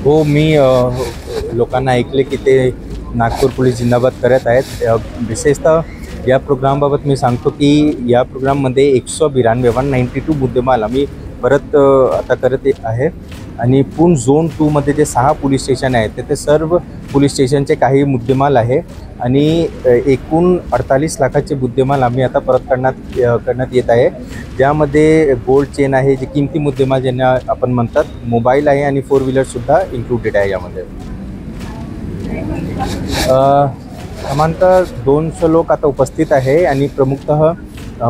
हो, मी लोकांना ऐकले की ते नागपूर पोलीस जिंदाबाद करत आहेत. विशेषतः या प्रोग्रामबाबत मी सांगतो की या प्रोग्राममध्ये 192 मुद्देमाल आम्ही परत आता करत आहे आणि पूर्ण झोन 2 मध्ये जे 6 पोलीस स्टेशन आहेत तिथे सर्व पोलीस स्टेशनचे काही मुद्देमाल आहे आणि एकूण 48 लाखाचे मुद्देमाल आम्ही आता परत करण्यात येत आहे. ज्यामध्ये गोल्ड चेन आहे, जे किमती मुद्देमाल ज्यांना आपण म्हणतात, मोबाईल आहे आणि 4 व्हीलरसुद्धा इन्क्लुडेड आहे यामध्ये. सामान्यतः 200 लोक आता उपस्थित आहे आणि प्रमुखतः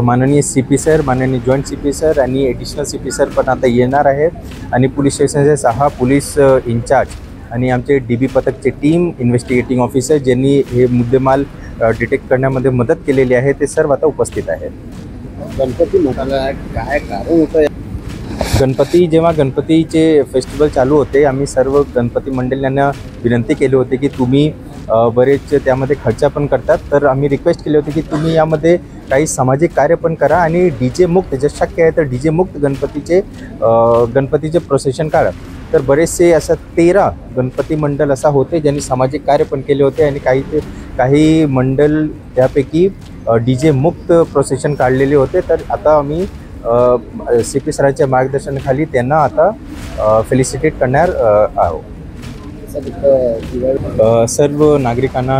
माननीय CP सर, माननीय जॉईंट CP सर आणि ॲडिशनल CP सर पण आता येणार आहेत आणि पोलीस स्टेशनचे 6 पोलीस इन्चार्ज आणि आमचे DB पथकचे टीम, इन्व्हेस्टिगेटिंग ऑफिसर ज्यांनी हे मुद्देमाल डिटेक्ट करण्यामध्ये मदत केलेली आहे ते सर्व आता उपस्थित आहेत. गणपती म्हणाला काय कारण होतं? जेव्हा गणपतीचे फेस्टिवल चालू होते, आम्ही सर्व गणपती मंडळांना विनंती केली होती की तुम्ही बरेच त्यामध्ये खर्च पण करतात, तर आम्ही रिक्वेस्ट केली होती की तुम्ही यामध्ये काही सामाजिक कार्य पण करा आणि DJ मुक्त, जे शक्य आहे तर DJ मुक्त गणपतीचे प्रोसेशन काढा. तर बरेचसे असं 13 गणपती मंडळ असा होते ज्यांनी सामाजिक कार्य पण केले होते आणि काही मंडळ त्यापैकी DJ मुक्त प्रोसेशन काढलेले होते. तर आता आम्ही CP सरांच्या मार्गदर्शनाखाली त्यांना आता फेलिसिटेट करणार आहोत. सर्व नागरिकांना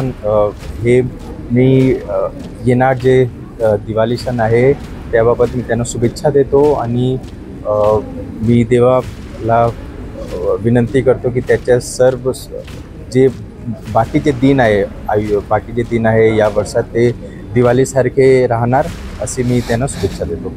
हे मी येणार जे दिवाळी सण आहे त्याबाबत मी त्यांना शुभेच्छा देतो आणि मी देवाला विनंती करतो की त्याच्या सर्व जे बाकीचे दिन आहे या वर्षात ते दिवाळीसारखे राहणार असे मी त्यांना शुभेच्छा देतो.